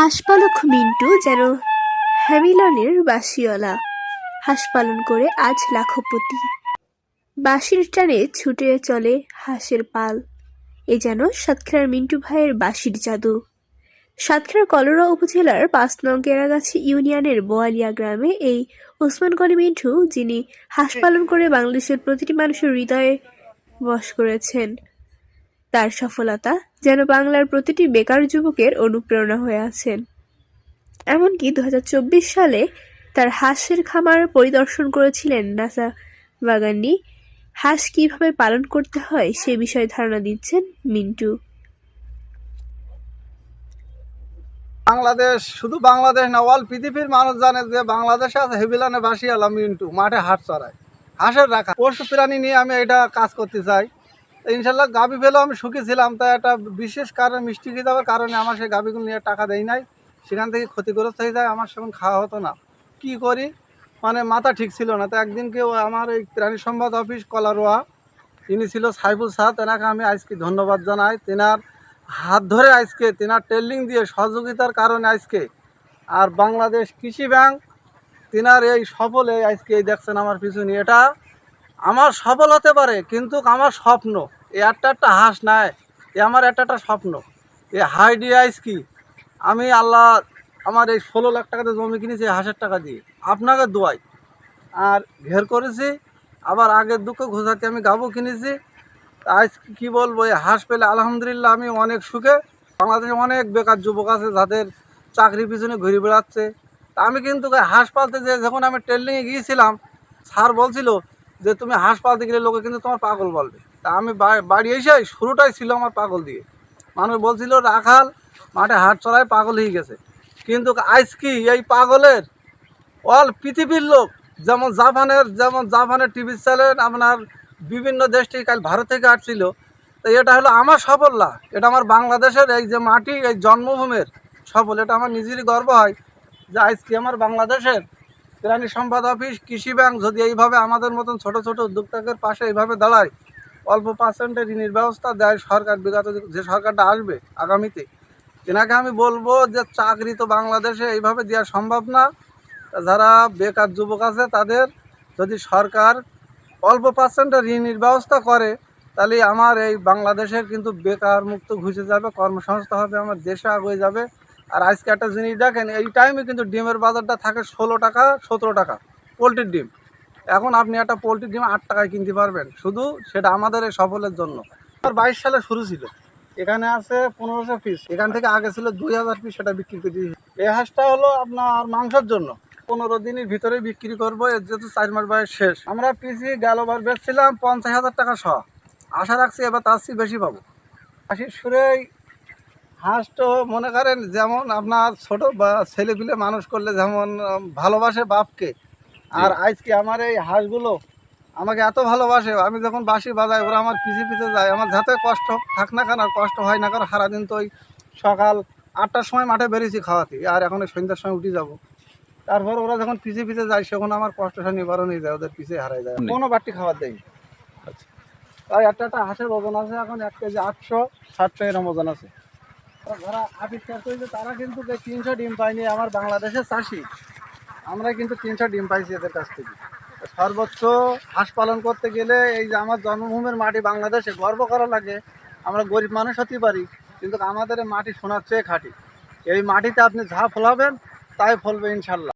হাঁসপালক মিন্টু যেন হ্যামিলনের বাঁশিওয়ালা, হাঁস পালন করে আজ লাখপতি। বাঁশির টানে ছুটে চলে হাঁসের পাল, এ যেন সাতক্ষীরার মিন্টু ভাইয়ের বাঁশির জাদু। সাতক্ষীরার কলোরা উপজেলার ৫ নং কেরাগাছি ইউনিয়নের বোয়ালিয়া গ্রামে এই ওসমান গনি মিন্টু, যিনি হাঁস পালন করে বাংলাদেশের প্রতিটি মানুষের হৃদয়ে বশ করেছেন, তার সফলতা যেন বাংলার প্রতিটি বেকার যুবকের অনুপ্রেরণা হয়ে আছেন। এমনকি ২০২৪ সালে তার হাঁসের খামার পরিদর্শন করেছিলেন নাসা বাগানি। হাঁস কীভাবে পালন করতে হয় সে বিষয়ে ধারণা দিচ্ছেন মিন্টু। বাংলাদেশ, শুধু বাংলাদেশ না, অল পৃথিবীর মানুষ জানে যে বাংলাদেশে আছে হেবিলানে বাঁশিওয়ালা মিন্টু, মাঠে হাঁস চড়ায়, হাঁসের রাখা পশু প্রাণী নিয়ে আমি এটা কাজ করতে চাই। ইনশাল্লাহ গাভী পেলেও আমি সুখী ছিলাম, তাই একটা বিশেষ কারণে মিষ্টি খেয়ে যাওয়ার কারণে আমার সেই গাভীগুলো নিয়ে টাকা দেয় নাই, সেখান থেকে ক্ষতিগ্রস্ত হয়ে যায়, আমার সেখানে খাওয়া হতো না। কি করি, মানে মাথা ঠিক ছিল না। তো একদিন কেউ আমার এই প্রাণী সম্পদ অফিস কলারোয়া, তিনি ছিল সাইফুল সাহ, তেনাকে আমি আজকে ধন্যবাদ জানাই। তেনার হাত ধরে আজকে, তেনার ট্রেনিং দিয়ে সহযোগিতার কারণে আজকে আর বাংলাদেশ কৃষি ব্যাংক, তেনার এই সফলে আজকে এই দেখছেন আমার পিছনে, এটা আমার সফল হতে পারে, কিন্তু আমার স্বপ্ন এই একটা হাঁস নাই, এ আমার একটা স্বপ্ন। এই হাই ডিআইস কি আমি আল্লাহ আমার এই ১৬ লাখ টাকাতে জমি কিনেছি হাঁসের টাকা দিয়ে, আপনাকে দোয়াই আর ঘের করেছি। আবার আগের দুঃখ ঘোষাতে আমি গাবও কিনেছি। আজ কি বলবো, এই হাঁস পেলে আলহামদুলিল্লাহ আমি অনেক সুখে। বাংলাদেশে অনেক বেকার যুবক আছে যাদের চাকরির পিছনে ঘুরে বেড়াচ্ছে। তা আমি কিন্তু হাঁস পালতে যে যখন আমি ট্রেনিংয়ে গিয়েছিলাম, স্যার বলছিল যে তুমি হাঁস পালতে গেলে লোকে কিন্তু তোমার পাগল বলবে। তা আমি বাড়ি এসে শুরুটাই ছিল আমার পাগল দিয়ে। মানুষ বলছিল রাখাল মাঠে হাঁস চড়ায় পাগল হয়ে গেছে, কিন্তু আজ কি এই পাগলের অল পৃথিবীর লোক, যেমন জাপানের টিভি চ্যানেল আপনার বিভিন্ন দেশ থেকে, কাল ভারত থেকে আসছিল। তো এটা হলো আমার সফল না, এটা আমার বাংলাদেশের এই যে মাটি, এই জন্মভূমির সফল। এটা আমার নিজেরই গর্ব হয় যে আজকে আমার বাংলাদেশের প্রাণী সম্পদ অফিস, কৃষি ব্যাংক যদি এইভাবে আমাদের মতন ছোট ছোট উদ্যোক্তাদের পাশে এইভাবে দাঁড়ায়, অল্প পার্সেন্টের ঋণের ব্যবস্থা দেয় সরকার, বিগত যে সরকারটা আসবে আগামীতে, এনাকে আমি বলবো যে চাকরি তো বাংলাদেশে এইভাবে দেওয়া সম্ভব না। যারা বেকার যুবক আছে তাদের যদি সরকার অল্প পার্সেন্টের ঋণের ব্যবস্থা করে, তাহলে আমার এই বাংলাদেশের কিন্তু বেকার মুক্ত ঘুষে যাবে, কর্মসংস্থান হবে, আমার দেশে আগে যাবে। আর আজকে একটা জিনিস দেখেন, এই টাইমে কিন্তু ডিমের বাজারটা থাকে ১৬ টাকা ১৭ টাকা পোলট্রির ডিম। এখন আপনি একটা পোলট্রির ডিম ৮ টাকায় কিনতে পারবেন, শুধু সেটা আমাদের এই সফলের জন্য। ২০২২ সালে শুরু ছিল, এখানে আছে ১৫০০ পিস, এখান থেকে আগে ছিল ২০০০ পিস, সেটা বিক্রি করে দিয়েছি। এই হাঁসটা হলো আপনার মাংসের জন্য, ১৫ দিনের ভিতরে বিক্রি করবো, এর যেহেতু ৪ মাস বয়স শেষ। আমরা পিসি গেলবার বেচছিলাম ৫০,০০০ টাকা সহ, আশা রাখছি এবার তার চেয়ে বেশি পাবো। হাসির সুরেই হাঁস তো মনে করেন যেমন আপনার ছোট বা ছেলেপিলে মানুষ করলে যেমন ভালোবাসে বাপকে, আর আজকে আমার এই হাঁসগুলো আমাকে এত ভালোবাসে, আমি যখন বাঁশি বাজাই ওরা আমার পিছে পিছে যায়, আমার যাতে কষ্ট থাক না কেন, আর কষ্ট হয় না কারণ সারাদিন তো ওই সকাল ৮টার সময় মাঠে বেরিয়েছি খাওয়াতে, আর এখন ওই সন্ধ্যার সময় উঠে যাব। তারপর ওরা যখন পিছে পিছে যায় সেখন আমার কষ্টটা নিবারণ হয়ে যায়, ওদের পিছে হারাই যায়, কোনো বাড়তি খাবার দেয়। আচ্ছা, তাই একটা হাঁসের ওজন আছে এখন ১ কেজি ৮৬০ এরকম ওজন আছে। যারা আবিষ্কার করেছে তারা কিন্তু ৩০০ ডিম পায়নি, আমার বাংলাদেশের চাষি আমরা কিন্তু ৩০০ ডিম পাইছি এদের কাছ থেকে। সর্বোচ্চ হাঁস পালন করতে গেলে এই যে আমার জন্মভূমির মাটি বাংলাদেশে গর্ব করা লাগে। আমরা গরিব মানুষ হতে পারি, কিন্তু আমাদের মাটি সোনার চেয়ে খাঁটি। এই মাটিতে আপনি যা ফলাবেন তাই ফলবে ইনশাল্লাহ।